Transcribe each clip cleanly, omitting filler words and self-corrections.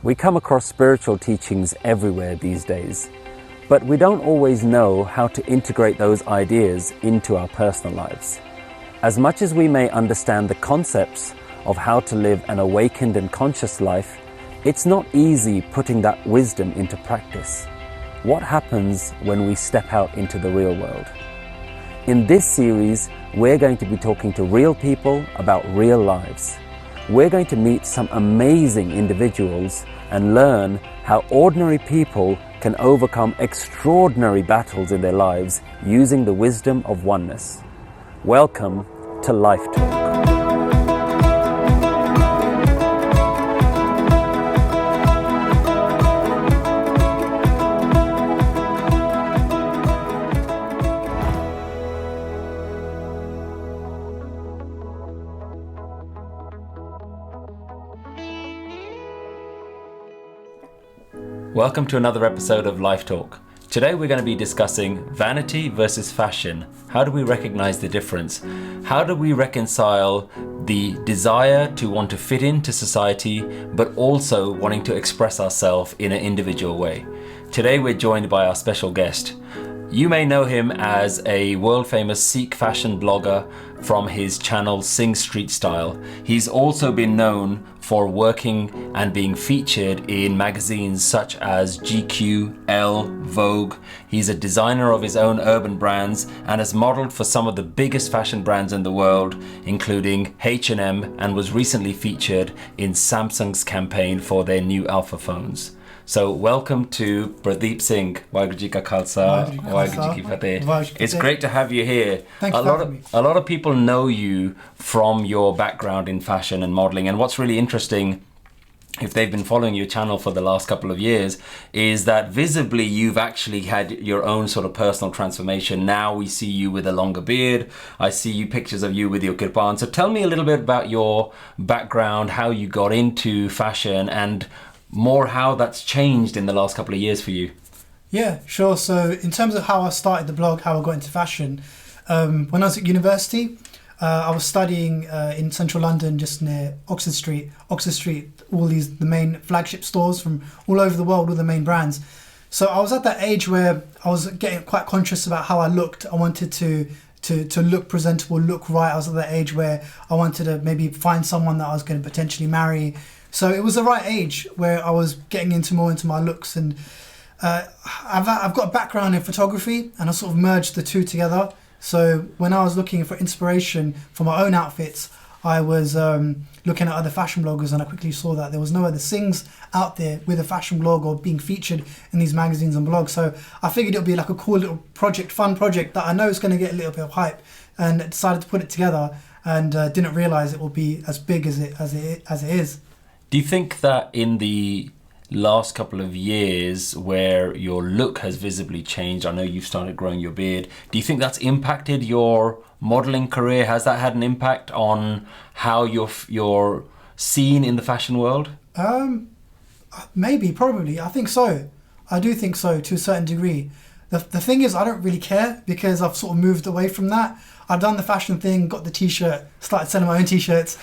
We come across spiritual teachings everywhere these days, but we don't always know how to integrate those ideas into our personal lives. As much as we may understand the concepts of how to live an awakened and conscious life, it's not easy putting that wisdom into practice. What happens when we step out into the real world? In this series, we're going to be talking to real people about real lives. We're going to meet some amazing individuals and learn how ordinary people can overcome extraordinary battles in their lives using the wisdom of oneness. Welcome to Life Talk. Welcome to another episode of Life Talk. Today we're going to be discussing vanity versus fashion. How do we recognize the difference? How do we reconcile the desire to want to fit into society, but also wanting to express ourselves in an individual way? Today we're joined by our special guest. You may know him as a world-famous Sikh fashion blogger from his channel Singh Street Style. He's also been known for working and being featured in magazines such as GQ, Elle, Vogue. He's a designer of his own urban brands and has modeled for some of the biggest fashion brands in the world, including H&M, and was recently featured in Samsung's campaign for their new Alpha phones. So welcome to Pardeep Singh. Waheguru Ji Ka Khalsa, Waheguru Ji Ki Fateh. It's great to have you here. Thanks for having me. A lot of people know you from your background in fashion and modeling. And what's really interesting, if they've been following your channel for the last couple of years, is that visibly you've actually had your own sort of personal transformation. Now we see you with a longer beard. I see you pictures of you with your kirpan. So tell me a little bit about your background, how you got into fashion, and more how that's changed in the last couple of years for you. Yeah, sure. So in terms of how I started the blog, how I got into fashion, when I was at university, I was studying in central London, just near Oxford Street, the main flagship stores from all over the world, all the main brands. So I was at that age where I was getting quite conscious about how I looked. I wanted to look presentable, look right. I was at that age where I wanted to maybe find someone that I was going to potentially marry. So it was the right age where I was getting more into my looks, and I've got a background in photography, and I sort of merged the two together. So when I was looking for inspiration for my own outfits, I was looking at other fashion bloggers, and I quickly saw that there was no other Singhs out there with a fashion blog or being featured in these magazines and blogs. So I figured it would be like a cool little project, fun project that I know is going to get a little bit of hype, and I decided to put it together, and didn't realize it will be as big as it is. Do you think that in the last couple of years where your look has visibly changed, I know you've started growing your beard, do you think that's impacted your modeling career? Has that had an impact on how you're seen in the fashion world? Maybe, probably. I think so. I do think so to a certain degree. The thing is, I don't really care because I've sort of moved away from that. I've done the fashion thing, got the t-shirt, started selling my own t-shirts.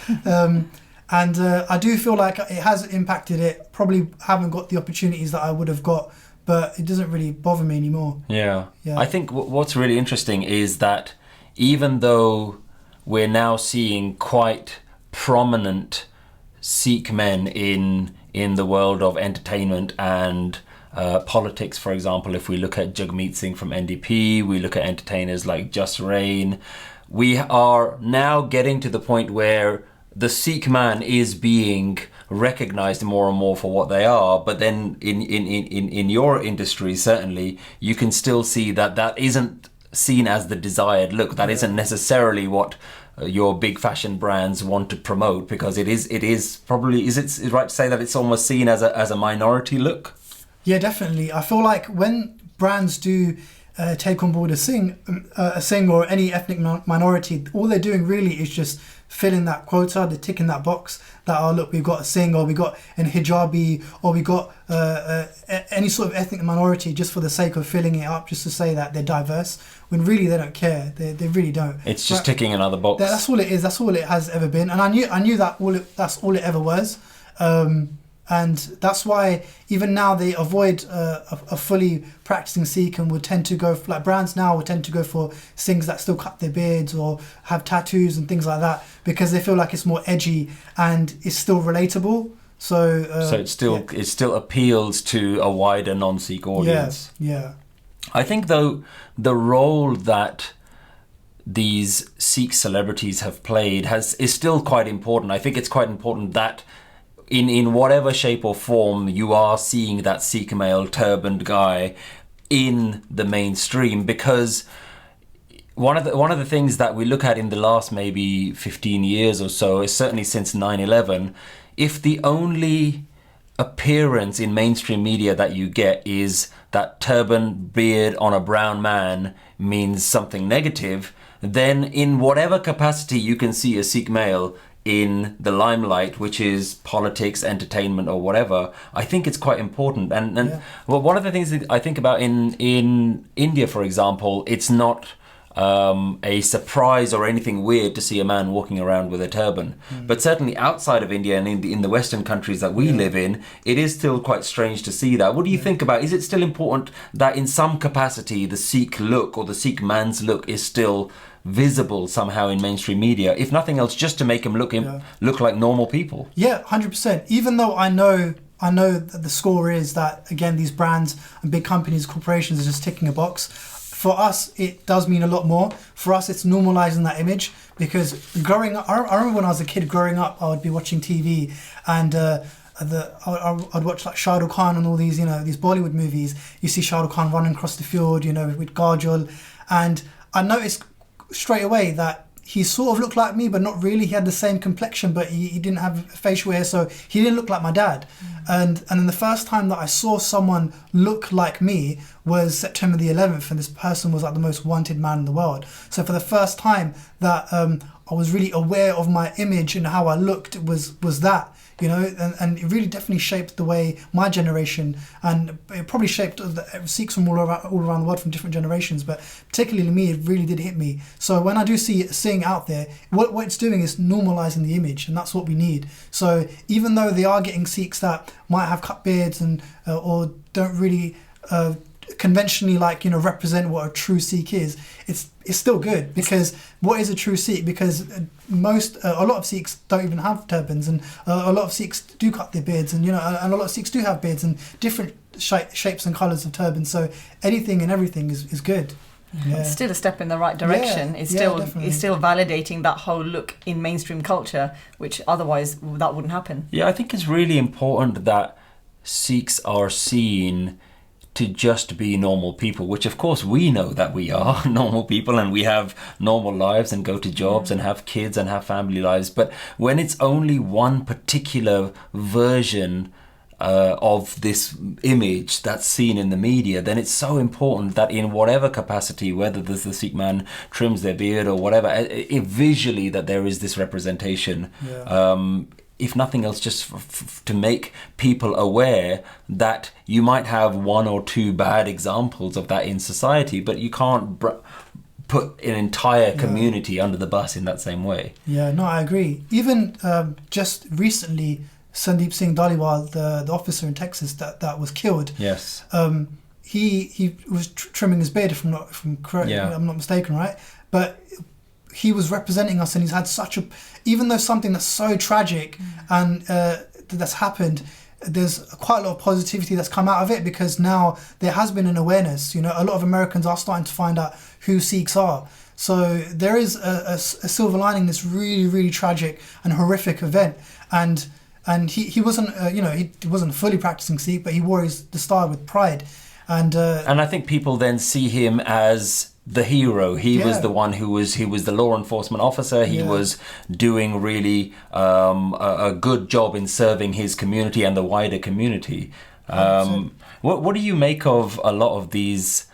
And I do feel like it has impacted it. Probably haven't got the opportunities that I would have got, but it doesn't really bother me anymore. Yeah. I think what's really interesting is that even though we're now seeing quite prominent Sikh men in the world of entertainment and politics, for example, if we look at Gurmat Singh from NDP, we look at entertainers like Just Rain, we are now getting to the point where the Sikh man is being recognized more and more for what they are, but then in your industry, certainly, you can still see that isn't seen as the desired look. That isn't necessarily what your big fashion brands want to promote, because it is probably, is it right to say that it's almost seen as a minority look? Yeah, definitely. I feel like when brands do take on board a Singh or any ethnic minority, all they're doing really is just filling that quota. They're ticking that box that, oh look, we've got a Singh, or we got an hijabi, or we got any sort of ethnic minority, just for the sake of filling it up, just to say that they're diverse, when really they don't care. They really don't. It's just ticking another box. That's all it is. That's all it has ever been. And I knew that that's all it ever was. And that's why even now they avoid a fully practicing Sikh and would tend to go for, like brands now would tend to go for Singhs that still cut their beards or have tattoos and things like that, because they feel like it's more edgy and it's still relatable. So it still appeals to a wider non-Sikh audience. Yeah. I think though the role that these Sikh celebrities have played is still quite important. I think it's quite important that in whatever shape or form you are seeing that Sikh male turbaned guy in the mainstream, because one of the things that we look at in the last maybe 15 years or so is certainly since 9/11, if the only appearance in mainstream media that you get is that turban beard on a brown man means something negative, then in whatever capacity you can see a Sikh male in the limelight, which is politics, entertainment, or whatever, I think it's quite important. And well, one of the things that I think about in India, for example, it's not a surprise or anything weird to see a man walking around with a turban. But certainly outside of India and in the Western countries that we live in, it is still quite strange to see that. What do you think about, is it still important that in some capacity the Sikh look or the Sikh man's look is still visible somehow in mainstream media, if nothing else just to make him look like normal people? Yeah, 100%. Even though I know that the score is that, again, these brands and big companies, corporations are just ticking a box. For us, it does mean a lot more. For us, it's normalizing that image, because growing up, I remember when I was a kid growing up, I would be watching TV and I'd watch like Shah Rukh Khan and all these, these Bollywood movies. You see Shah Rukh Khan running across the field, with Kajol, and I noticed straight away that he sort of looked like me, but not really. He had the same complexion, but he didn't have facial hair, so he didn't look like my dad. And then the first time that I saw someone look like me was September the 11th, and this person was like the most wanted man in the world. So for the first time that I was really aware of my image and how I looked was that. And it really definitely shaped the way my generation, and it probably shaped the Sikhs from all around the world from different generations, but particularly me, it really did hit me. So when I do see Singh out there, what it's doing is normalizing the image, and that's what we need. So even though they are getting Sikhs that might have cut beards and or don't really conventionally represent what a true Sikh is, it's still good, because what is a true Sikh? Because a lot of Sikhs don't even have turbans, and a lot of Sikhs do cut their beards, and and a lot of Sikhs do have beards and different shapes and colours of turbans. So anything and everything is good. Yeah. It's still a step in the right direction. It's still validating that whole look in mainstream culture, which otherwise that wouldn't happen. Yeah, I think it's really important that Sikhs are seen to just be normal people, which of course we know that we are normal people, and we have normal lives and go to jobs and have kids and have family lives. But when it's only one particular version of this image that's seen in the media, then it's so important that in whatever capacity, whether the Sikh man trims their beard or whatever, visually that there is this representation. If nothing else, just to make people aware that you might have one or two bad examples of that in society, but you can't put an entire community under the bus in that same way. Yeah, no, I agree. Even just recently, Sandeep Singh Dhaliwal, the officer in Texas that was killed. Yes. He was trimming his beard, if I'm not mistaken, right? But he was representing us, and he's had even though something that's so tragic and that's happened, there's quite a lot of positivity that's come out of it, because now there has been an awareness. A lot of Americans are starting to find out who Sikhs are. So there is a silver lining in this really, really tragic and horrific event. And he wasn't, he wasn't fully practicing Sikh, but he wore his Dastaar with pride. And I think people then see him as the hero. He was the one he was the law enforcement officer. He was doing really a good job in serving his community and the wider community. What do you make of a lot of these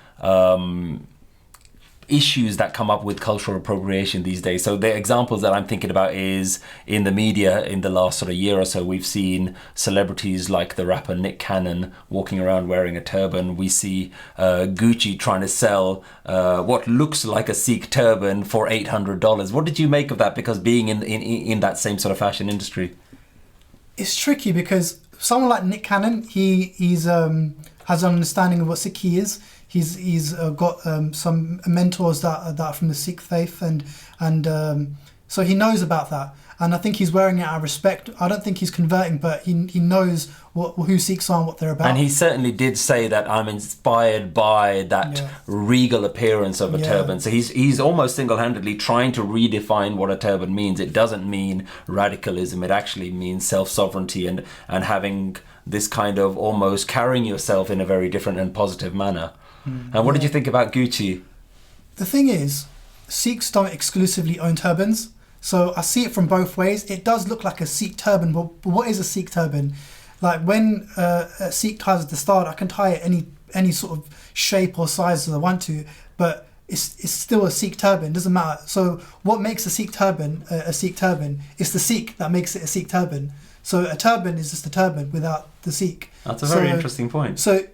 issues that come up with cultural appropriation these days? So the examples that I'm thinking about is in the media in the last sort of year or so, we've seen celebrities like the rapper Nick Cannon walking around wearing a turban. We see Gucci trying to sell what looks like a Sikh turban for $800. What did you make of that? Because being in that same sort of fashion industry, it's tricky, because someone like Nick Cannon, he's has an understanding of what Sikhi is. He's got some mentors that are from the Sikh faith, and so he knows about that. And I think he's wearing it out of respect. I don't think he's converting, but he knows who Sikhs are and what they're about. And he certainly did say that I'm inspired by that regal appearance of a turban. So he's almost single-handedly trying to redefine what a turban means. It doesn't mean radicalism. It actually means self-sovereignty and having this kind of almost carrying yourself in a very different and positive manner. And what did you think about Gucci? The thing is, Sikhs don't exclusively own turbans. So I see it from both ways. It does look like a Sikh turban, but what is a Sikh turban? Like when a Sikh ties the Dastaar, I can tie it any sort of shape or size that I want to, but it's still a Sikh turban. It doesn't matter. So what makes a Sikh turban a Sikh turban? It's the Sikh that makes it a Sikh turban. So a turban is just a turban without the Sikh. That's a very interesting point. So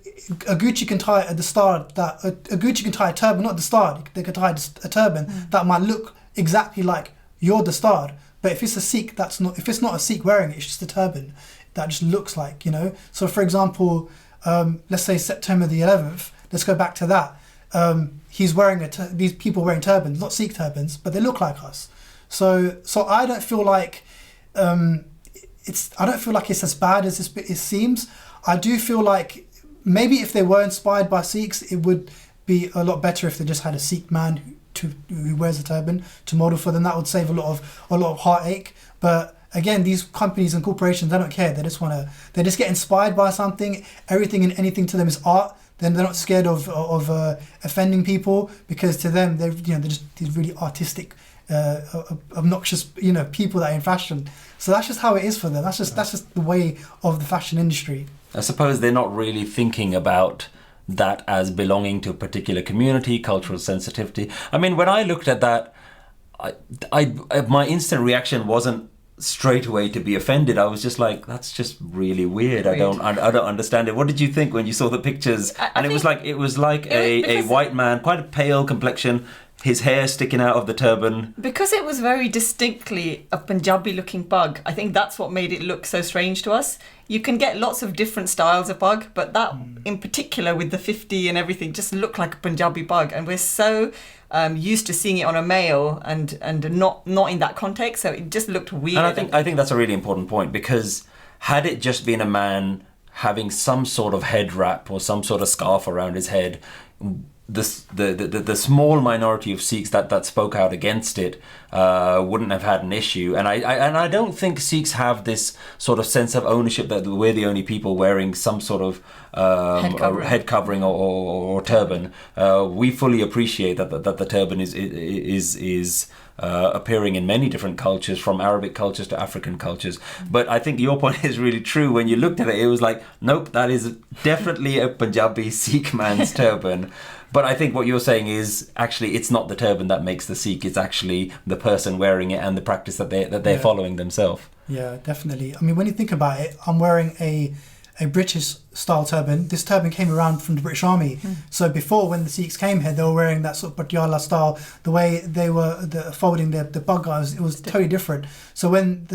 a Gucci can tie a Dastaar a Gucci can tie a turban, not a Dastaar. They can tie a turban that might look exactly like your Dastaar, but if it's a Sikh, if it's not a Sikh wearing it, it's just a turban that just looks like, So for example, let's say September the 11th, let's go back to that. He's wearing these people wearing turbans, not Sikh turbans, but they look like us. So I don't feel like it's as bad as it seems. I do feel like maybe if they were inspired by Sikhs, it would be a lot better if they just had a Sikh man who wears a turban to model for them. That would save a lot of heartache. But again, these companies and corporations, they don't care. They just get inspired by something. Everything and anything to them is art. Then they're not scared of offending people, because to them they're just these really artistic, obnoxious people that are in fashion. So that's just how it is for them. That's just the way of the fashion industry. I suppose they're not really thinking about that as belonging to a particular community, cultural sensitivity. I mean, when I looked at that, I my instant reaction wasn't straight away to be offended. I was just like, that's just really weird. I don't understand it. What did you think when you saw the pictures? It was like a white man, quite a pale complexion, his hair sticking out of the turban. Because it was very distinctly a Punjabi looking pug, I think that's what made it look so strange to us. You can get lots of different styles of pug, but that in particular with the 50 and everything just looked like a Punjabi pug, and we're so used to seeing it on a male and not in that context, so it just looked weird. And I think that's a really important point, because had it just been a man having some sort of head wrap or some sort of scarf around his head, the small minority of Sikhs that spoke out against it wouldn't have had an issue, and I don't think Sikhs have this sort of sense of ownership that we're the only people wearing some sort of head covering or turban. We fully appreciate that the turban is appearing in many different cultures, from Arabic cultures to African cultures. But I think your point is really true. When you looked at it, it was like, nope, that is definitely a Punjabi Sikh man's turban. But I think what you're saying is actually it's not the turban that makes the Sikh, it's actually the person wearing it and the practice that they're following themselves. Yeah, definitely. I mean, when you think about it, I'm wearing a British style turban. This turban came around from the British Army. So before, when the Sikhs came here, they were wearing that sort of Patiala style. The way they were folding the baggas, it was totally different. So when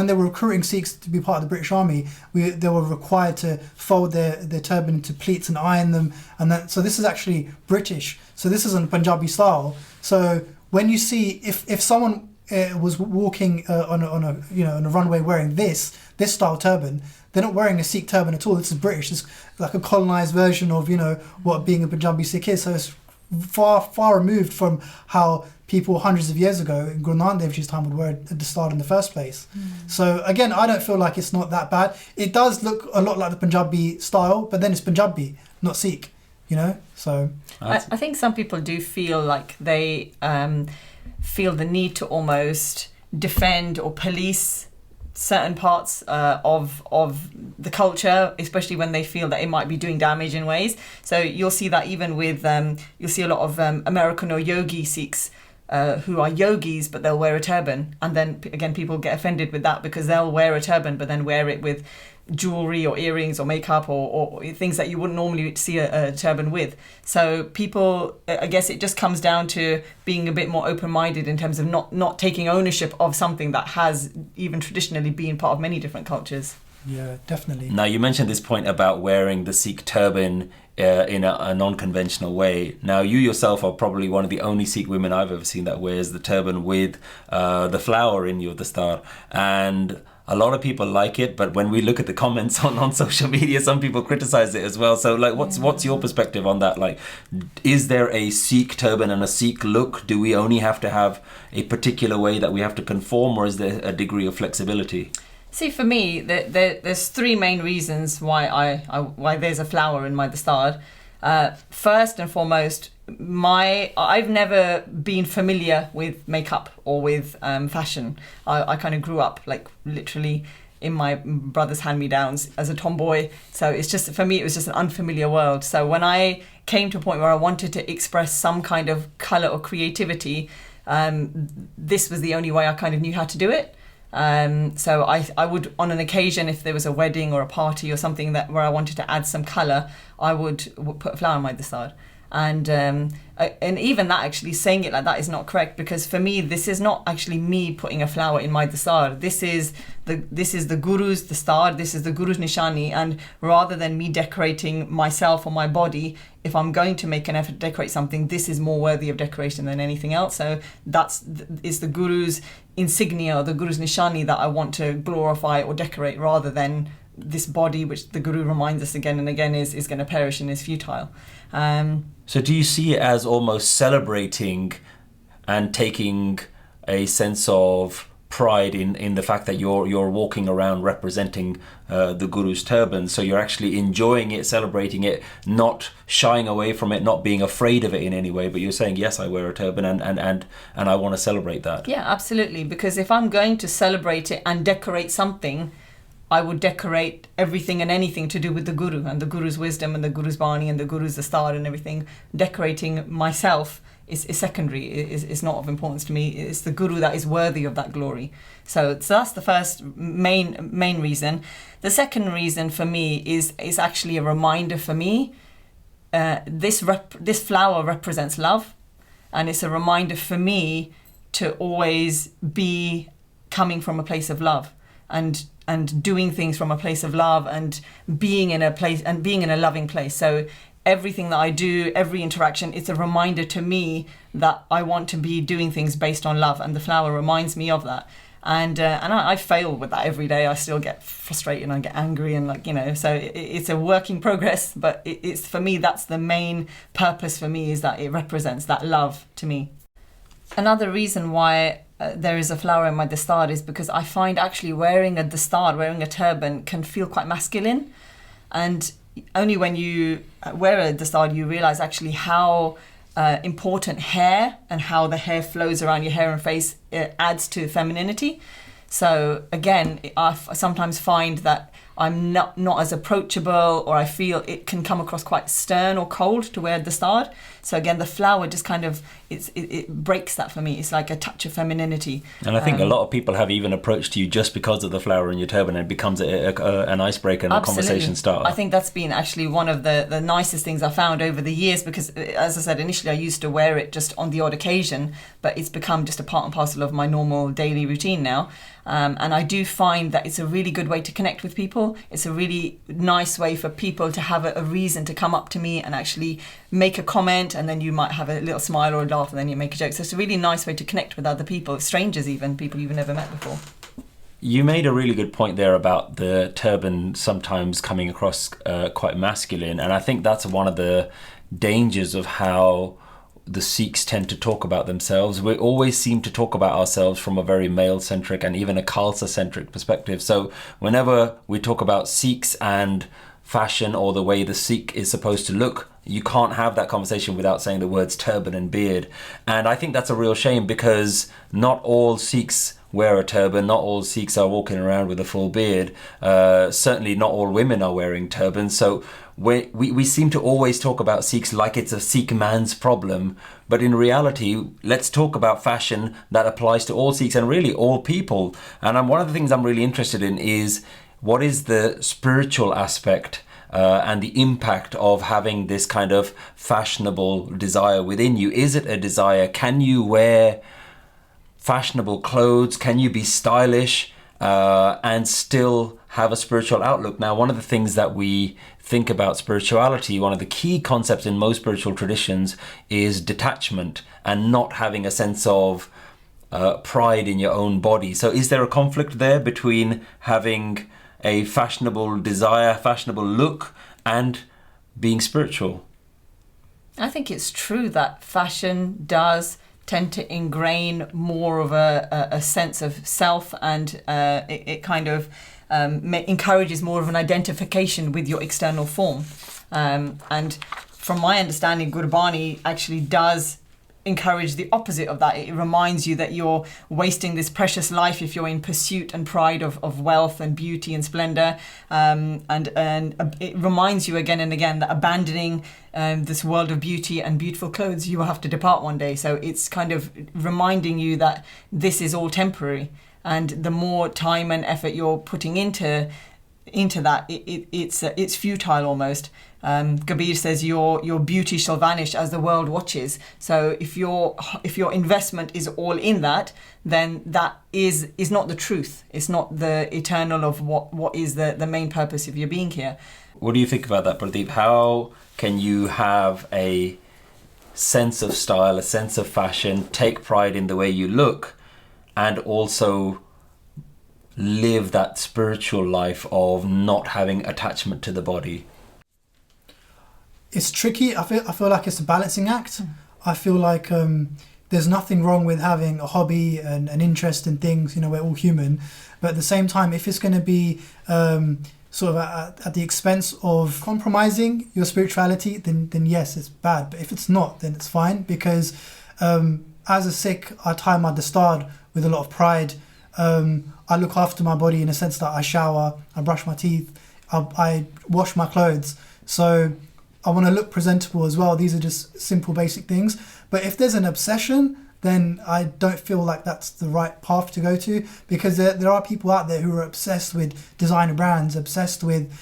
they were recruiting Sikhs to be part of the British Army, they were required to fold their turban into pleats and iron them, so this is actually British. So this isn't Punjabi style. So when you see if someone was walking on a runway wearing this style turban, they're not wearing a Sikh turban at all. This is British. It's like a colonised version of what being a Punjabi Sikh is. So it's far removed from how people hundreds of years ago in Guru Nanak Dev Ji's time would wear a Dastaar in the first place. So again, I don't feel like it's not that bad. It does look a lot like the Punjabi style, but then it's Punjabi, not Sikh, So I think some people do feel like they feel the need to almost defend or police certain parts of the culture, especially when they feel that it might be doing damage in ways. So you'll see that even with you'll see a lot of American or yogi Sikhs who are yogis, but they'll wear a turban, and then again people get offended with that because they'll wear a turban but then wear it with jewelry or earrings or makeup or things that you wouldn't normally see a turban with. So people, I guess it just comes down to being a bit more open-minded in terms of not taking ownership of something that has even traditionally been part of many different cultures. Yeah, definitely. Now, you mentioned this point about wearing the Sikh turban in a non-conventional way. Now, you yourself are probably one of the only Sikh women I've ever seen that wears the turban with the flower in your Dastaar. And a lot of people like it, but when we look at the comments on social media, some people criticize it as well. So, like, what's your perspective on that? Like, is there a Sikh turban and a Sikh look? Do we only have to have a particular way that we have to conform, or is there a degree of flexibility? See, for me, there's three main reasons why why there's a flower in my Dastaar. First and foremost, I've never been familiar with makeup or with fashion. I kind of grew up like literally in my brother's hand-me-downs as a tomboy. So it's just, for me, it was just an unfamiliar world. So when I came to a point where I wanted to express some kind of colour or creativity, this was the only way I kind of knew how to do it. So I would, on an occasion, if there was a wedding or a party or something where I wanted to add some colour, I would put a flower on my Dastaar. And even that, actually saying it like that is not correct, because for me this is not actually me putting a flower in my Dastaar. This is the Guru's Dastaar, this is the Guru's Nishani, and rather than me decorating myself or my body, if I'm going to make an effort to decorate something, this is more worthy of decoration than anything else. So is the Guru's insignia or the Guru's Nishani that I want to glorify or decorate, rather than this body which the Guru reminds us again and again is going to perish and is futile. So do you see it as almost celebrating and taking a sense of pride in the fact that you're walking around representing the Guru's turban? So you're actually enjoying it, celebrating it, not shying away from it, not being afraid of it in any way, but you're saying, yes, I wear a turban and I want to celebrate that. Yeah, absolutely. Because if I'm going to celebrate it and decorate something, I would decorate everything and anything to do with the Guru and the Guru's wisdom and the Guru's Bani and the Guru's Dastaar and everything. Decorating myself is secondary, is not of importance to me. It's the Guru that is worthy of that glory. So that's the first main reason. The second reason for me is actually a reminder for me. This flower represents love, and it's a reminder for me to always be coming from a place of love and doing things from a place of love and being in a loving place. So everything that I do, every interaction, it's a reminder to me that I want to be doing things based on love, and the flower reminds me of that. And I fail with that every day. I still get frustrated and I get angry and so it's a work in progress, but it's for me, that's the main purpose for me, is that it represents that love to me. Another reason why there is a flower in my Dastaar is because I find actually wearing a Dastaar, wearing a turban, can feel quite masculine. And only when you wear a Dastaar you realise actually how important hair and how the hair flows around your hair and face adds to femininity. So again, I sometimes find that I'm not as approachable, or I feel it can come across quite stern or cold to wear Dastaar. So again, the flower just kind of, it breaks that for me. It's like a touch of femininity. And I think a lot of people have even approached you just because of the flower in your turban, and it becomes an icebreaker and Absolutely. A conversation starter. I think that's been actually one of the nicest things I found over the years, because as I said, initially I used to wear it just on the odd occasion, but it's become just a part and parcel of my normal daily routine now. And I do find that it's a really good way to connect with people. It's a really nice way for people to have a reason to come up to me and actually make a comment, and then you might have a little smile or a laugh, and then you make a joke. So it's a really nice way to connect with other people, strangers even, people you've never met before. You made a really good point there about the turban sometimes coming across quite masculine, and I think that's one of the dangers of how the Sikhs tend to talk about themselves. We always seem to talk about ourselves from a very male-centric and even a Khalsa-centric perspective. So whenever we talk about Sikhs and fashion or the way the Sikh is supposed to look, you can't have that conversation without saying the words turban and beard. And I think that's a real shame, because not all Sikhs wear a turban, not all Sikhs are walking around with a full beard. Certainly not all women are wearing turbans. So we seem to always talk about Sikhs like it's a Sikh man's problem, but in reality, let's talk about fashion that applies to all Sikhs and really all people. And one of the things I'm really interested in is, what is the spiritual aspect and the impact of having this kind of fashionable desire within you? Is it a desire? Can you wear fashionable clothes? Can you be stylish and still have a spiritual outlook. Now, one of the things that we think about spirituality, one of the key concepts in most spiritual traditions is detachment and not having a sense of pride in your own body. So is there a conflict there between having a fashionable desire, fashionable look, and being spiritual? I think it's true that fashion does tend to ingrain more of a sense of self, and it kind of encourages more of an identification with your external form. And from my understanding, Gurbani actually does encourage the opposite of that. It reminds you that you're wasting this precious life if you're in pursuit and pride of wealth and beauty and splendor, and it reminds you again and again that abandoning this world of beauty and beautiful clothes, you will have to depart one day. So it's kind of reminding you that this is all temporary, and the more time and effort you're putting into that, it's futile almost. Kabir says your beauty shall vanish as the world watches. So if your investment is all in that, then that is not the truth. It's not the eternal of what is the main purpose of your being here. What do you think about that, Pardeep? How can you have a sense of style, a sense of fashion, take pride in the way you look, and also live that spiritual life of not having attachment to the body? It's tricky. I feel like it's a balancing act. I feel like there's nothing wrong with having a hobby and an interest in things. We're all human, but at the same time, if it's going to be sort of at the expense of compromising your spirituality, then yes, it's bad. But if it's not, then it's fine, because as a Sikh, I tie my Dastaar with a lot of pride. I look after my body in a sense that I shower, I brush my teeth, I wash my clothes. So I want to look presentable as well. These are just simple, basic things. But if there's an obsession, then I don't feel like that's the right path to go to, because there are people out there who are obsessed with designer brands, obsessed with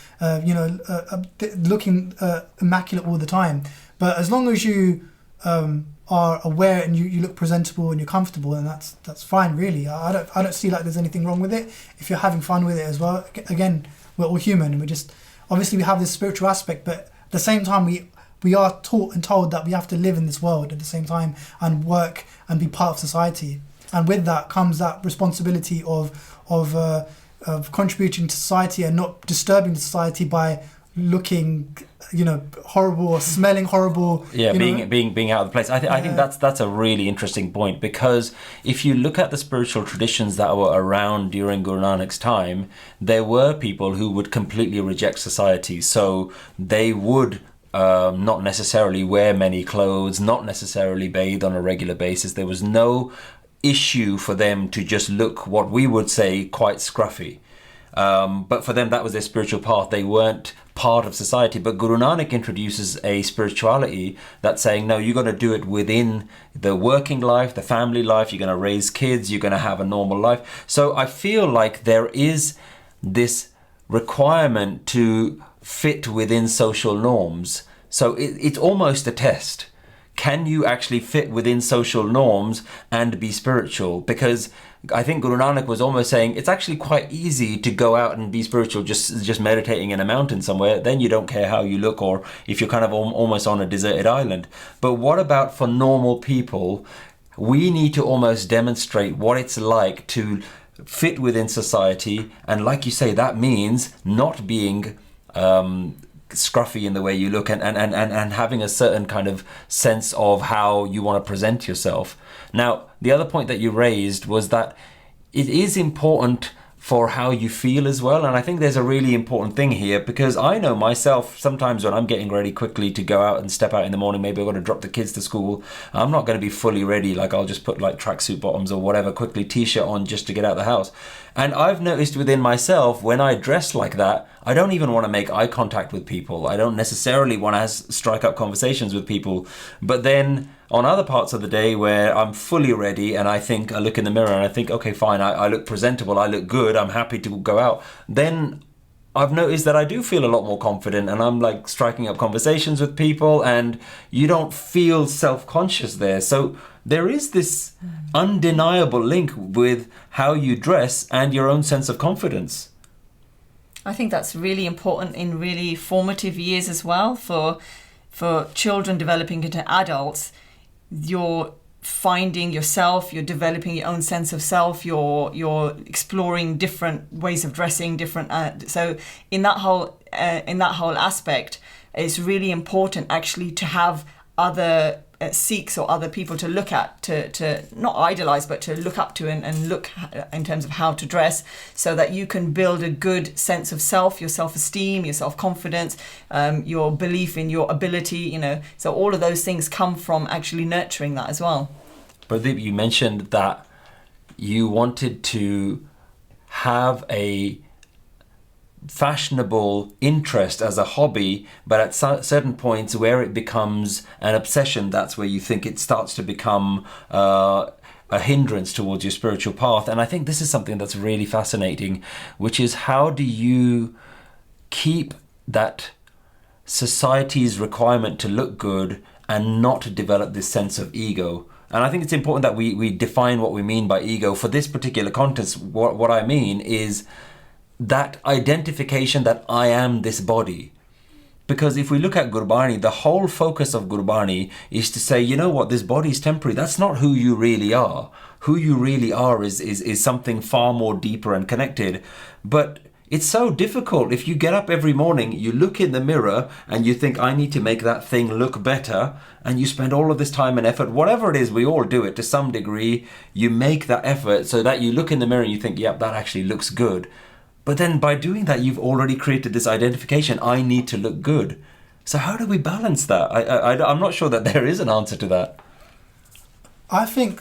looking immaculate all the time. But as long as you are aware and you look presentable and you're comfortable, and that's fine, really. I don't see like there's anything wrong with it if you're having fun with it as well. Again, we're all human, and obviously we have this spiritual aspect, but at the same time we are taught and told that we have to live in this world at the same time and work and be part of society, and with that comes that responsibility of contributing to society and not disturbing the society by looking horrible or smelling horrible. Being out of the place. I think that's a really interesting point, because if you look at the spiritual traditions that were around during Guru Nanak's time, there were people who would completely reject society. So they would not necessarily wear many clothes, not necessarily bathe on a regular basis. There was no issue for them to just look, what we would say, quite scruffy. But for them, that was their spiritual path. They weren't part of society. But Guru Nanak introduces a spirituality that's saying, no, you're going to do it within the working life, the family life. You're going to raise kids. You're going to have a normal life. So I feel like there is this requirement to fit within social norms. So it's almost a test. Can you actually fit within social norms and be spiritual? Because I think Guru Nanak was almost saying it's actually quite easy to go out and be spiritual just meditating in a mountain somewhere. Then you don't care how you look, or if you're kind of almost on a deserted island. But what about for normal people? We need to almost demonstrate what it's like to fit within society. And like you say, that means not being scruffy in the way you look, and having a certain kind of sense of how you want to present yourself. Now, the other point that you raised was that it is important for how you feel as well, and I think there's a really important thing here, because I know myself, sometimes when I'm getting ready quickly to go out and step out in the morning, maybe I'm going to drop the kids to school, I'm not going to be fully ready, like I'll just put like tracksuit bottoms or whatever, quickly t-shirt on just to get out of the house. And I've noticed within myself, when I dress like that, I don't even want to make eye contact with people. I don't necessarily want to strike up conversations with people. But then on other parts of the day where I'm fully ready and I look in the mirror and I think, okay, fine, I look presentable, I look good, I'm happy to go out, then I've noticed that I do feel a lot more confident, and I'm striking up conversations with people, and you don't feel self-conscious there. So there is this undeniable link with how you dress and your own sense of confidence. I think that's really important in really formative years as well. For children developing into adults, you're finding yourself, you're developing your own sense of self, you're exploring different ways of dressing, so in that whole aspect, it's really important actually to have other Sikhs or other people to look at, to not idolize, but to look up to and look in terms of how to dress, so that you can build a good sense of self, your self-esteem, your self-confidence, your belief in your ability, so all of those things come from actually nurturing that as well. Pardeep, you mentioned that you wanted to have a fashionable interest as a hobby, but at certain points where it becomes an obsession, that's where you think it starts to become a hindrance towards your spiritual path. And I think this is something that's really fascinating, which is how do you keep that society's requirement to look good and not to develop this sense of ego? And I think it's important that we define what we mean by ego. For this particular context, what I mean is that identification that I am this body. Because if we look at Gurbani, the whole focus of Gurbani is to say, you know what, this body is temporary. That's not who you really are. Who you really are is something far more deeper and connected. But it's so difficult. If you get up every morning, you look in the mirror and you think, I need to make that thing look better. And you spend all of this time and effort, whatever it is, we all do it to some degree. You make that effort so that you look in the mirror and you think, yep, that actually looks good. But then by doing that, you've already created this identification. I need to look good. So how do we balance that? I'm not sure that there is an answer to that. I think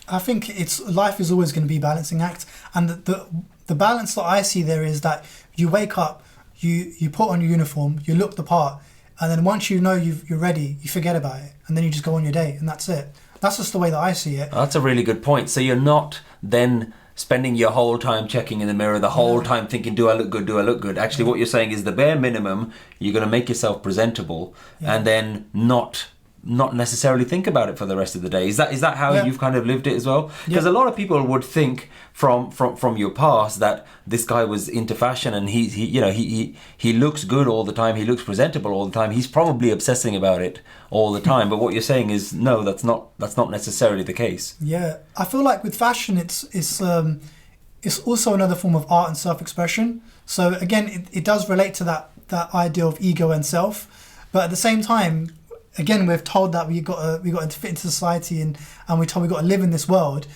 it's life is always going to be a balancing act, and the balance that I see there is that you wake up, you put on your uniform, you look the part, and then once you know you're ready, you forget about it, and then you just go on your day, and that's it. That's just the way that I see it. That's a really good point. So you're not then spending your whole time checking in the mirror, the whole time thinking, do I look good, do I look good? Actually, what you're saying is the bare minimum, you're going to make yourself presentable, and then not necessarily think about it for the rest of the day. Is that how you've kind of lived it as well? Because a lot of people would think from your past that this guy was into fashion and he looks good all the time, he looks presentable all the time, he's probably obsessing about it all the time. But what you're saying is no, that's not necessarily the case. Yeah, I feel like with fashion, it's also another form of art and self-expression. So again, it does relate to that idea of ego and self, but at the same time, again, we're told that we got to fit into society, and we're told we got to live in this world.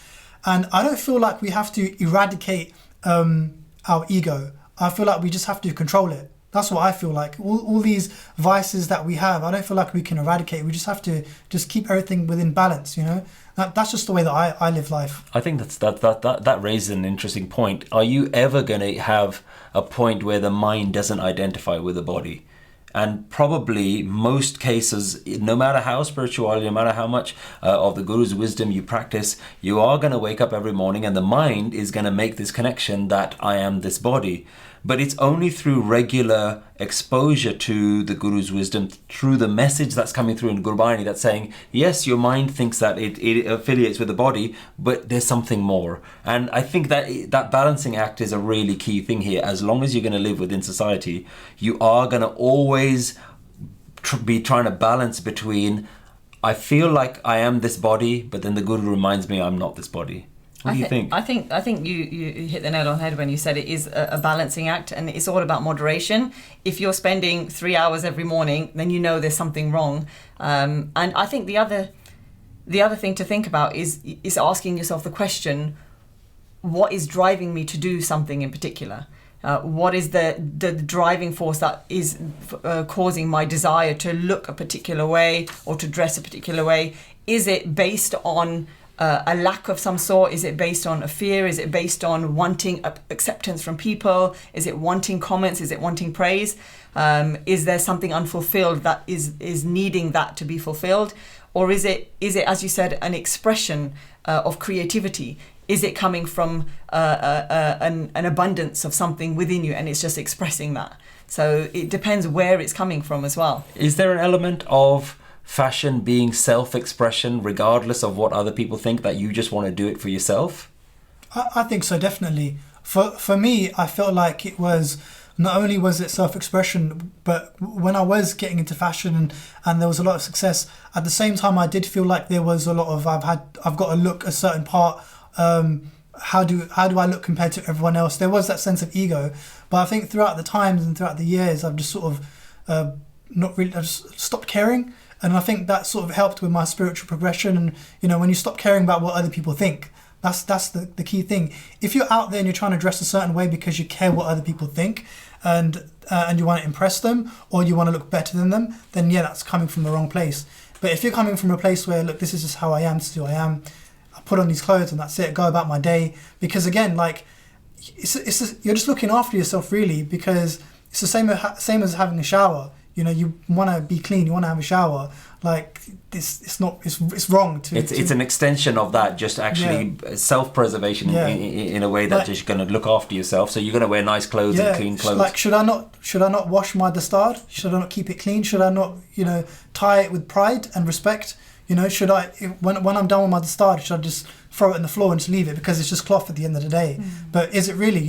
And I don't feel like we have to eradicate our ego. I feel like we just have to control it. That's what I feel like. All these vices that we have, I don't feel like we can eradicate. We just have to just keep everything within balance. That's just the way that I live life. I think that raises an interesting point. Are you ever going to have a point where the mind doesn't identify with the body? And probably most cases, no matter how spiritual, no matter how much of the Guru's wisdom you practice, you are going to wake up every morning and the mind is going to make this connection that I am this body. But it's only through regular exposure to the Guru's wisdom, through the message that's coming through in Gurbani that's saying, yes, your mind thinks that it affiliates with the body, but there's something more. And I think that balancing act is a really key thing here. As long as you're going to live within society, you are going to always be trying to balance between, I feel like I am this body, but then the Guru reminds me I'm not this body. What do you think? I think you hit the nail on the head when you said it is a balancing act, and it's all about moderation. If you're spending 3 hours every morning, then you know there's something wrong. And I think the other thing to think about is asking yourself the question, what is driving me to do something in particular? What is the driving force that is causing my desire to look a particular way or to dress a particular way? Is it based on a lack of some sort? Is it based on a fear? Is it based on wanting acceptance from people? Is it wanting comments? Is it wanting praise? Is there something unfulfilled that is needing that to be fulfilled? Or is it, as you said, an expression of creativity? Is it coming from an abundance of something within you and it's just expressing that? So it depends where it's coming from as well. Is there an element of fashion being self-expression regardless of what other people think, that you just want to do it for yourself? I think so, definitely. For me, I felt like it was, not only was it self-expression, but when I was getting into fashion and there was a lot of success, at the same time I did feel like there was a lot of, I've got to look a certain part. How do I look compared to everyone else? There was that sense of ego, but I think throughout the times and throughout the years, I've just sort of I just stopped caring, and I think that sort of helped with my spiritual progression. And when you stop caring about what other people think, that's the key thing. If you're out there and you're trying to dress a certain way because you care what other people think, and you want to impress them or you want to look better than them, then yeah, that's coming from the wrong place. But if you're coming from a place where, look, this is just how I am, this is who I am, I put on these clothes and that's it, go about my day. Because again, like, you're just looking after yourself, really, because it's the same as having a shower. You want to be clean, you want to have a shower. Like, it's wrong to... It's an extension of that, just actually self-preservation in a way that like, just going to look after yourself. So you're going to wear nice clothes and clean clothes. Like, should I not wash my Dastaar? Should I not keep it clean? Should I not, tie it with pride and respect? Should I, when I'm done with my Dastaar, should I just throw it on the floor and just leave it because it's just cloth at the end of the day? But is it really?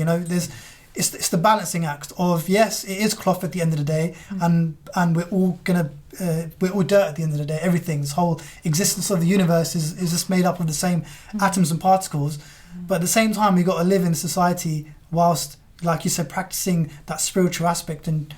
It's the balancing act of, yes, it is cloth at the end of the day, and we're all dirt at the end of the day. Everything, this whole existence of the universe is just made up of the same atoms and particles. But at the same time, we've got to live in society whilst, like you said, practicing that spiritual aspect and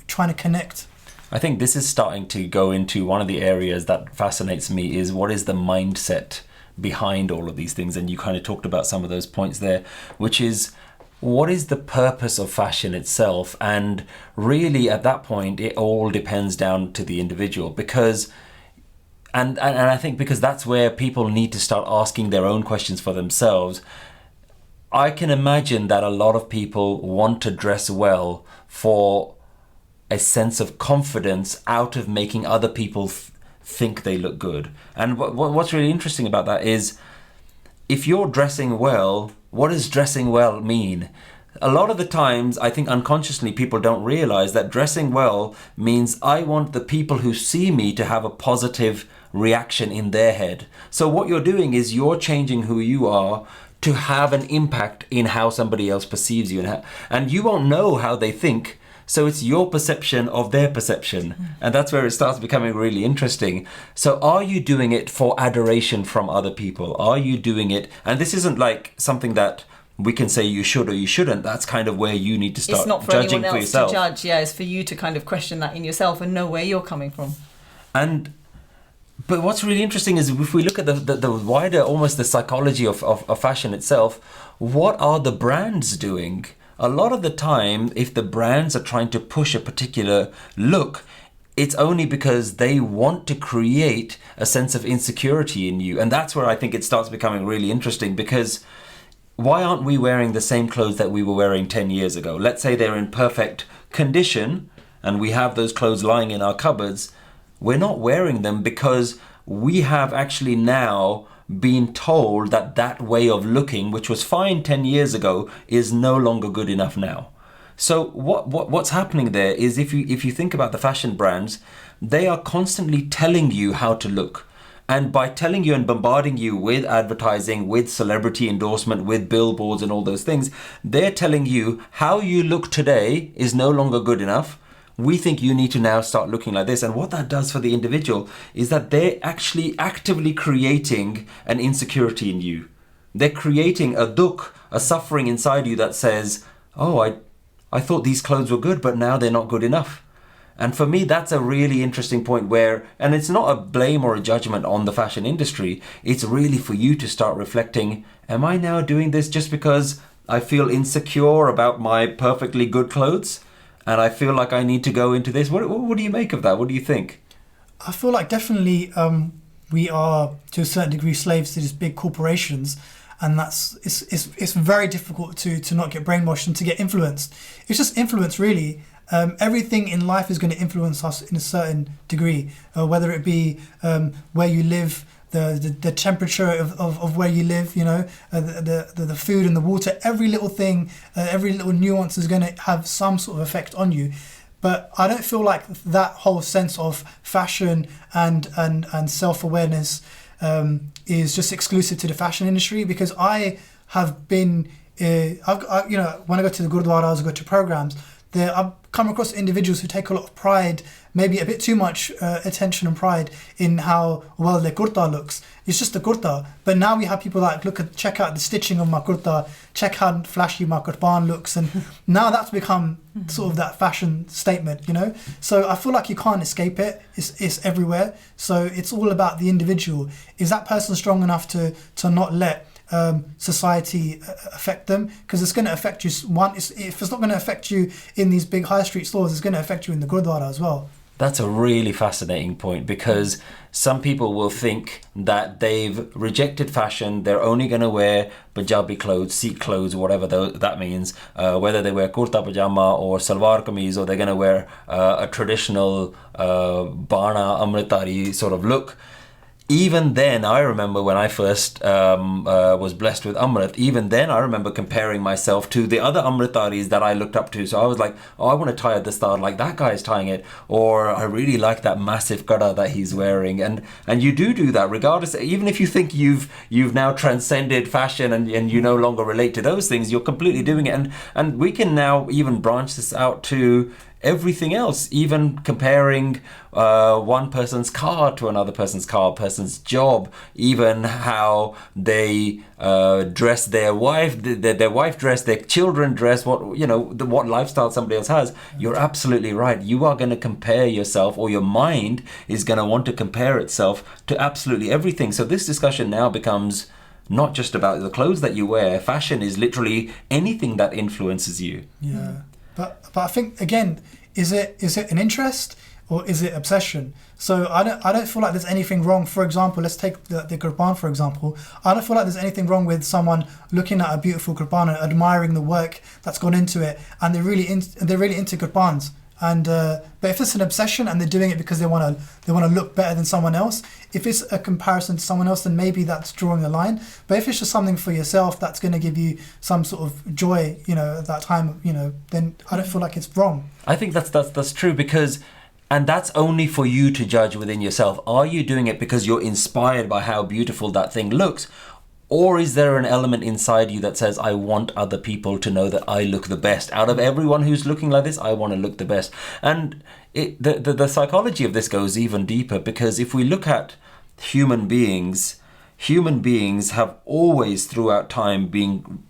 trying to connect. I think this is starting to go into one of the areas that fascinates me, is what is the mindset behind all of these things. And you kind of talked about some of those points there, which is, what is the purpose of fashion itself? And really at that point, it all depends down to the individual, because and I think because that's where people need to start asking their own questions for themselves. I can imagine that a lot of people want to dress well for a sense of confidence out of making other people think they look good. And what's really interesting about that is, if you're dressing well, what does dressing well mean? A lot of the times, I think unconsciously people don't realize that dressing well means I want the people who see me to have a positive reaction in their head. So what you're doing is you're changing who you are to have an impact in how somebody else perceives you, and you won't know how they think. So it's your perception of their perception. And that's where it starts becoming really interesting. So are you doing it for adoration from other people? Are you doing it? And this isn't like something that we can say you should or you shouldn't. That's kind of where you need to start judging for yourself. It's not for anyone else to judge. Yeah, it's for you to kind of question that in yourself and know where you're coming from. But what's really interesting is, if we look at the wider, almost the psychology of fashion itself, what are the brands doing? A lot of the time, if the brands are trying to push a particular look, it's only because they want to create a sense of insecurity in you. And that's where I think it starts becoming really interesting, because why aren't we wearing the same clothes that we were wearing 10 years ago? Let's say they're in perfect condition and we have those clothes lying in our cupboards. We're not wearing them because we have actually now been told that way of looking, which was fine 10 years ago, is no longer good enough now. So what's happening there is, if you think about the fashion brands, they are constantly telling you how to look. And by telling you and bombarding you with advertising, with celebrity endorsement, with billboards and all those things, they're telling you how you look today is no longer good enough. We think you need to now start looking like this. And what that does for the individual is that they're actually actively creating an insecurity in you. They're creating a dukh, a suffering inside you that says, oh, I thought these clothes were good, but now they're not good enough. And for me, that's a really interesting point where, and it's not a blame or a judgment on the fashion industry, it's really for you to start reflecting, am I now doing this just because I feel insecure about my perfectly good clothes? And I feel like I need to go into this. What do you make of that? What do you think? I feel like definitely we are, to a certain degree, slaves to these big corporations, and it's very difficult to not get brainwashed and to get influenced. It's just influence, really. Everything in life is going to influence us in a certain degree, whether it be where you live, the temperature of where you live, the food and the water. Every little thing, every little nuance is going to have some sort of effect on you. But I don't feel like that whole sense of fashion and self-awareness is just exclusive to the fashion industry, because I have been, when I go to the gurdwaras, I go to programs, I've come across individuals who take a lot of pride, maybe a bit too much attention and pride in how well their kurta looks. It's just a kurta. But now we have people like, check out the stitching of my kurta, check how flashy my kurban looks. And now that's become sort of that fashion statement, you know? So I feel like you can't escape it. It's everywhere. So it's all about the individual. Is that person strong enough to not let society affect them? Because it's going to affect you. If it's not going to affect you in these big high street stores, it's going to affect you in the gurdwara as well. That's a really fascinating point, because some people will think that they've rejected fashion. They're only going to wear Punjabi clothes, Sikh clothes, whatever that means, whether they wear kurta pajama or salwar kameez, or they're going to wear a traditional Bana Amritari sort of look. Even then, I remember when I first was blessed with Amrit, even then I remember comparing myself to the other Amritaris that I looked up to. So I was like, oh, I want to tie a Dastaar like that guy's tying it. Or I really like that massive kada that he's wearing. And you do that regardless, even if you think you've now transcended fashion and you no longer relate to those things, you're completely doing it. And we can now even branch this out to everything else, even comparing one person's car to another person's job, even how they dress their wife, their wife dress, their children dress, what lifestyle somebody else has. You're absolutely right. You are going to compare yourself, or your mind is going to want to compare itself to absolutely everything. So this discussion now becomes not just about the clothes that you wear. Fashion is literally anything that influences you. Yeah. But I think, again, is it an interest or is it obsession? So I don't feel like there's anything wrong. For example, let's take the Gurban, for example. I don't feel like there's anything wrong with someone looking at a beautiful Gurban and admiring the work that's gone into it, and they're really into Gurbans. And but if it's an obsession and they're doing it because they want to look better than someone else, if it's a comparison to someone else, then maybe that's drawing a line. But if it's just something for yourself that's going to give you some sort of joy, at that time, then I don't feel like it's wrong. I think that's true, because, and that's only for you to judge within yourself. Are you doing it because you're inspired by how beautiful that thing looks? Or is there an element inside you that says, I want other people to know that I look the best? Out of everyone who's looking like this, I want to look the best. And the psychology of this goes even deeper, because if we look at human beings have always throughout time been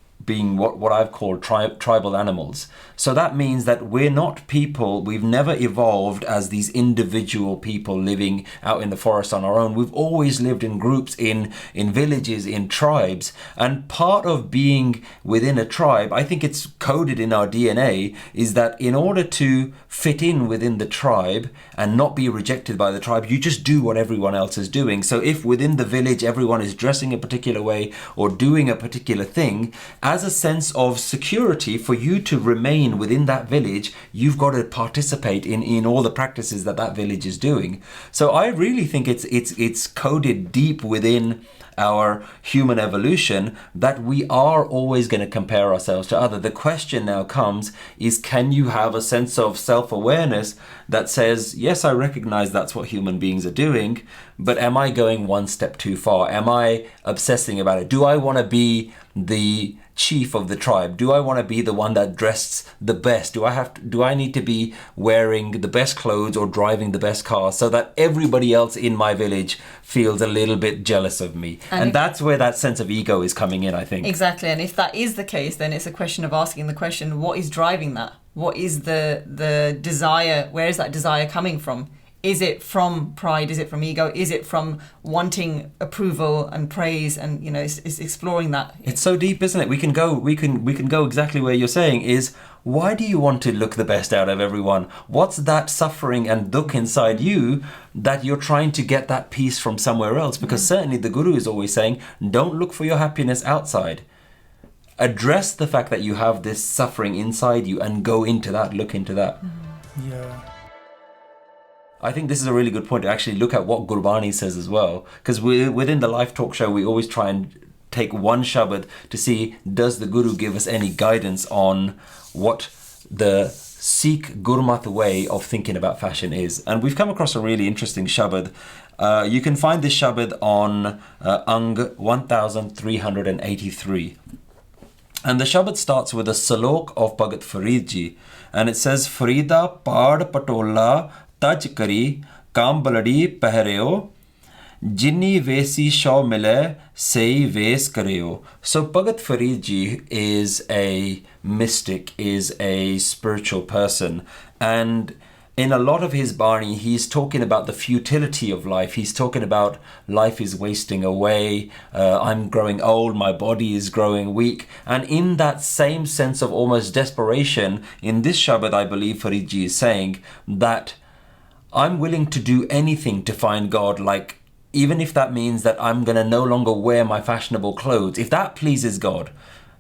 what I've called tribal animals. So that means that we're not people, we've never evolved as these individual people living out in the forest on our own. We've always lived in groups, in villages, in tribes. And part of being within a tribe, I think it's coded in our DNA, is that in order to fit in within the tribe and not be rejected by the tribe, you just do what everyone else is doing. So if within the village everyone is dressing a particular way or doing a particular thing, as a sense of security for you to remain within that village, you've got to participate in all the practices that village is doing. So I really think it's coded deep within our human evolution that we are always going to compare ourselves to other. The question now comes is, can you have a sense of self-awareness that says, yes, I recognize that's what human beings are doing, but am I going one step too far? Am I obsessing about it? Do I want to be the chief of the tribe? Do I want to be the one that dressed the best? Do I need to be wearing the best clothes or driving the best car so that everybody else in my village feels a little bit jealous of me? And that's where that sense of ego is coming in, I think. Exactly. And if that is the case, then it's a question of asking the question, what is driving that? What is the desire? Where is that desire coming from? Is it from pride? Is it from ego? Is it from wanting approval and praise? And it's exploring that. It's so deep, isn't it? We can go exactly where you're saying is, why do you want to look the best out of everyone? What's that suffering and dukh inside you that you're trying to get that peace from somewhere else? Because certainly the Guru is always saying, don't look for your happiness outside. Address the fact that you have this suffering inside you and go into that, look into that. Yeah. I think this is a really good point to actually look at what Gurbani says as well. Because within the Life Talk show, we always try and take one Shabad to see, does the Guru give us any guidance on what the Sikh Gurmat way of thinking about fashion is. And we've come across a really interesting shabad. You can find this shabad on Ang 1383. And the shabad starts with a salok of Bhagat Farid ji. And it says, Farida Pad Patola Taj Kari Kambaladi Pehreo Jinni Vesi Shaw Mile Sei Ves Kareo. So Bhagat Farid ji is a mystic, is a spiritual person. And in a lot of his Bani, he's talking about the futility of life. He's talking about life is wasting away. I'm growing old. My body is growing weak. And in that same sense of almost desperation, in this Shabad, I believe Faridji is saying that I'm willing to do anything to find God, like even if that means that I'm going to no longer wear my fashionable clothes. If that pleases God,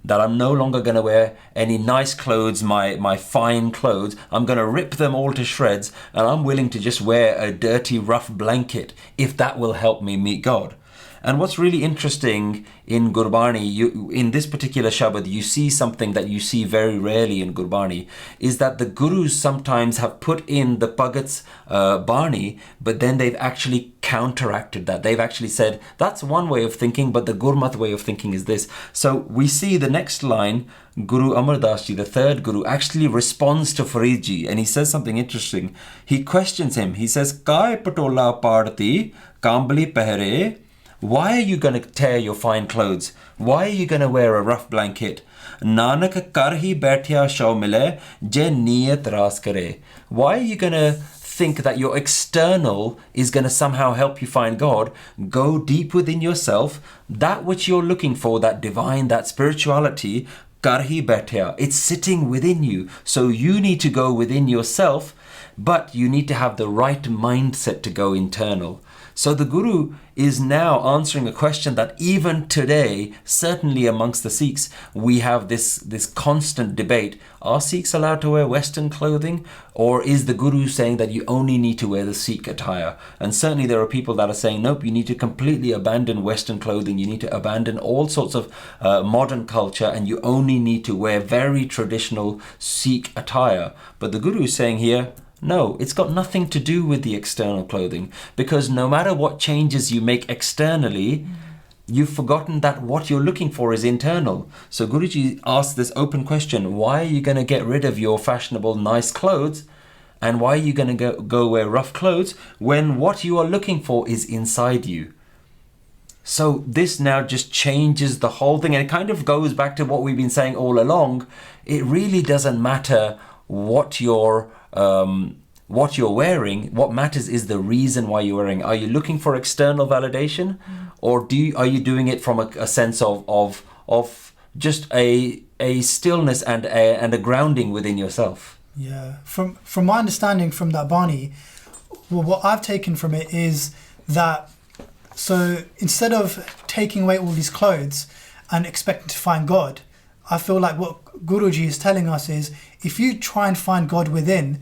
that I'm no longer going to wear any nice clothes, my fine clothes. I'm going to rip them all to shreds, and I'm willing to just wear a dirty, rough blanket if that will help me meet God. And what's really interesting in Gurbani, in this particular Shabad, you see something that you see very rarely in Gurbani, is that the Gurus sometimes have put in the Bhagat's Bani, but then they've actually counteracted that. They've actually said, that's one way of thinking, but the Gurmat way of thinking is this. So we see the next line, Guru Amar Das Ji, the third Guru, actually responds to Faridji, and he says something interesting. He questions him. He says, Kai Patola Pardati Kambali Pehre. Why are you going to tear your fine clothes? Why are you going to wear a rough blanket? Nanak karhi baithya shaw mile je niyat ras kare. Why are you going to think that your external is going to somehow help you find God? Go deep within yourself. That which you're looking for, that divine, that spirituality, karhi baithya, it's sitting within you. So you need to go within yourself, but you need to have the right mindset to go internal. So the Guru is now answering a question that even today, certainly amongst the Sikhs, we have this constant debate. Are Sikhs allowed to wear Western clothing? Or is the Guru saying that you only need to wear the Sikh attire? And certainly there are people that are saying, nope, you need to completely abandon Western clothing. You need to abandon all sorts of modern culture, and you only need to wear very traditional Sikh attire. But the Guru is saying here, no, it's got nothing to do with the external clothing, because no matter what changes you make externally, you've forgotten that what you're looking for is internal. So Guruji asked this open question, why are you going to get rid of your fashionable nice clothes, and why are you going to go wear rough clothes when what you are looking for is inside you? So this now just changes the whole thing, and it kind of goes back to what we've been saying all along. It really doesn't matter what you're wearing. What matters is the reason why you're wearing. Are you looking for external validation, or are you doing it from a sense of just a stillness and a grounding within yourself? Yeah, from my understanding from that Bani, well, what I've taken from it is that, so instead of taking away all these clothes and expecting to find God, I feel like what Guruji is telling us is, if you try and find God within,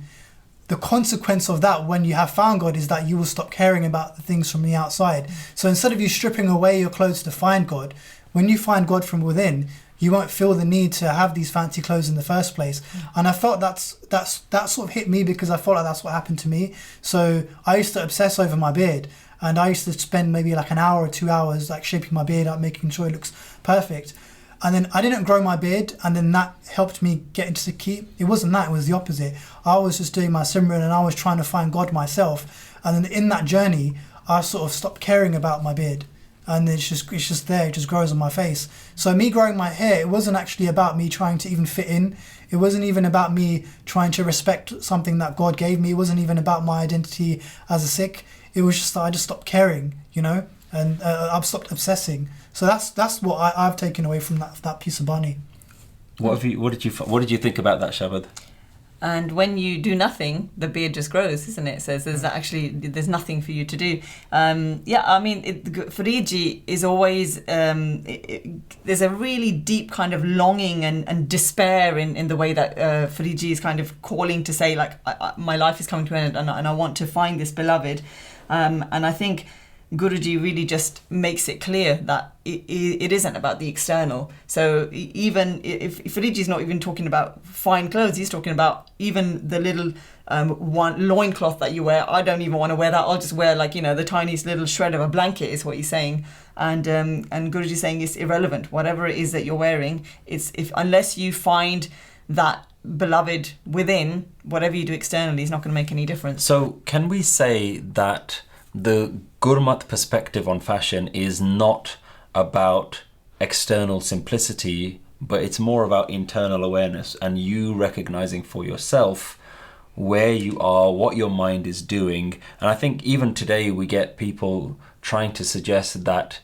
the consequence of that when you have found God is that you will stop caring about the things from the outside. So instead of you stripping away your clothes to find God, when you find God from within, you won't feel the need to have these fancy clothes in the first place. And I felt that sort of hit me, because I felt like that's what happened to me. So I used to obsess over my beard, and I used to spend maybe like an hour or 2 hours like shaping my beard up, making sure it looks perfect. And then I didn't grow my beard, and then that helped me get into Sikhi. It wasn't that, it was the opposite. I was just doing my Simran, and I was trying to find God myself. And then in that journey, I sort of stopped caring about my beard. And it's just there, it just grows on my face. So me growing my hair, it wasn't actually about me trying to even fit in. It wasn't even about me trying to respect something that God gave me. It wasn't even about my identity as a Sikh. It was just that I just stopped caring, and I've stopped obsessing. So that's what I've taken away from that piece of Bani. What did you think about that Shabad? And when you do nothing, the beard just grows, isn't it? So there's nothing for you to do. Faridji is always, there's a really deep kind of longing and despair in the way that Faridji is kind of calling to say, like, my life is coming to an end, and I want to find this beloved. And I think Guruji really just makes it clear that it isn't about the external. So even if Guruji is not even talking about fine clothes, he's talking about even the little one loincloth that you wear. I don't even want to wear that. I'll just wear the tiniest little shred of a blanket is what he's saying. And Guruji is saying it's irrelevant. Whatever it is that you're wearing, unless you find that beloved within, whatever you do externally is not going to make any difference. So can we say that the Gurmat perspective on fashion is not about external simplicity, but it's more about internal awareness and you recognizing for yourself where you are, what your mind is doing? And I think even today we get people trying to suggest that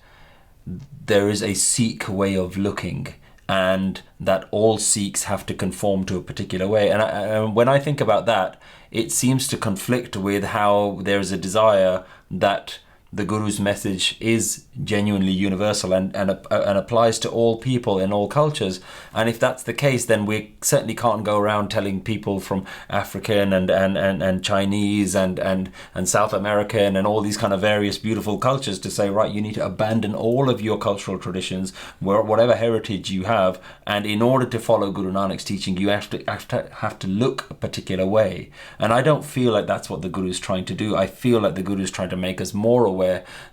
there is a Sikh way of looking and that all Sikhs have to conform to a particular way. And when I think about that, it seems to conflict with how there's a desire that the Guru's message is genuinely universal and applies to all people in all cultures. And if that's the case, then we certainly can't go around telling people from African and Chinese and South American and all these kind of various beautiful cultures to say, right, you need to abandon all of your cultural traditions, whatever heritage you have, and in order to follow Guru Nanak's teaching, you have to look a particular way. And I don't feel like that's what the Guru is trying to do. I feel like the Guru is trying to make us more aware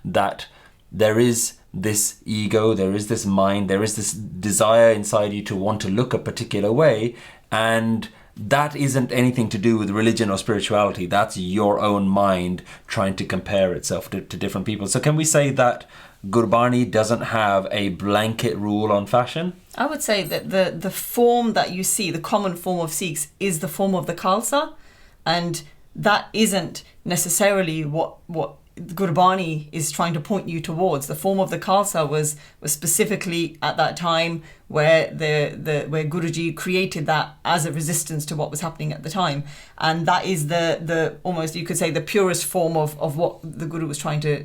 that there is this ego, there is this mind, there is this desire inside you to want to look a particular way, and that isn't anything to do with religion or spirituality. That's your own mind trying to compare itself to different people. So can we say that Gurbani doesn't have a blanket rule on fashion? I would say that the form that you see, the common form of Sikhs, is the form of the Khalsa, and that isn't necessarily what Gurbani is trying to point you towards. The form of the Khalsa was specifically at that time where where Guruji created that as a resistance to what was happening at the time, and that is the almost, you could say, the purest form of what the Guru was trying to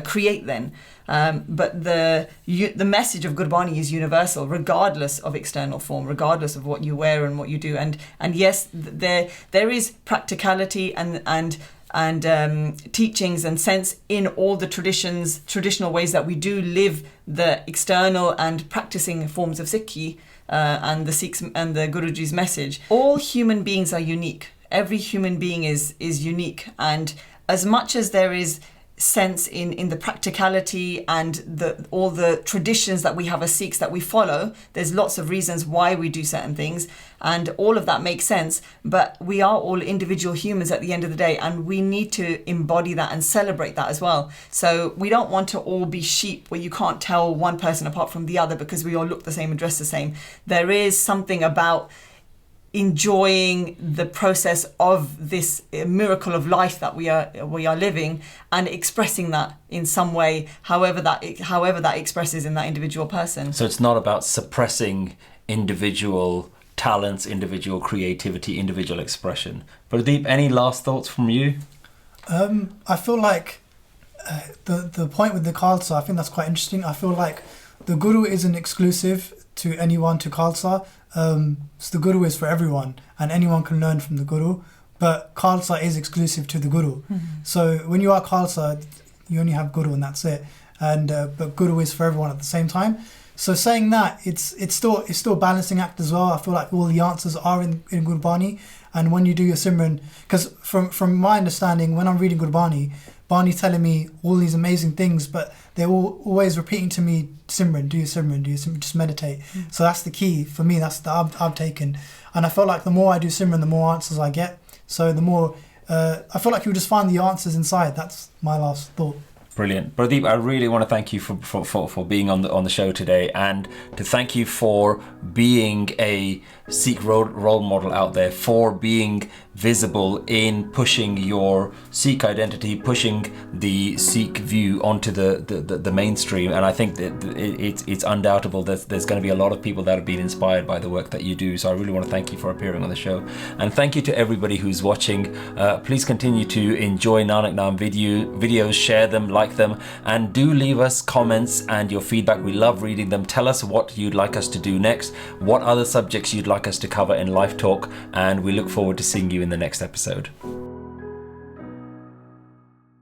create then. But the message of Gurbani is universal, regardless of external form, regardless of what you wear and what you do. And yes, there is practicality and teachings and sense in all the traditional ways that we do live the external and practicing forms of Sikhi and the Sikhs and the Guruji's message. All human beings are unique. Every human being is unique, and as much as there is sense in the practicality and all the traditions that we have as Sikhs that we follow, there's lots of reasons why we do certain things, and all of that makes sense, but we are all individual humans at the end of the day, and we need to embody that and celebrate that as well. So we don't want to all be sheep where you can't tell one person apart from the other because we all look the same and dress the same. There is something about enjoying the process of this miracle of life that we are living and expressing that in some way, however that expresses in that individual person. So it's not about suppressing individual talents, individual creativity, individual expression. Pardeep, any last thoughts from you? I feel like the point with the Khalsa, I think that's quite interesting. I feel like the Guru isn't exclusive to anyone, to Khalsa. So the Guru is for everyone and anyone can learn from the Guru, but Khalsa is exclusive to the Guru. Mm-hmm. So when you are Khalsa, you only have Guru and that's it, and but Guru is for everyone at the same time. So saying that, it's still a balancing act as well. I feel like all the answers are in Gurbani, and when you do your Simran, because from my understanding, when I'm reading Gurbani, Bani's telling me all these amazing things, but they're always repeating to me, Simran, do your Simran, just meditate. Mm. So that's the key for me. That's the I've taken, and I feel like the more I do Simran, the more answers I get. So the more I feel like you just find the answers inside. That's my last thought. Brilliant. Pardeep, I really want to thank you for being on the show today, and to thank you for being a Sikh role model out there, for being visible in pushing your Sikh identity, pushing the Sikh view onto the mainstream. And I think that it's undoubtable that there's going to be a lot of people that have been inspired by the work that you do. So I really want to thank you for appearing on the show. And thank you to everybody who's watching. Please continue to enjoy Nanak Naam videos, share them, like them, and do leave us comments and your feedback. We love reading them. Tell us what you'd like us to do next, what other subjects you'd like us to cover in Life Talk, and we look forward to seeing you in the next episode.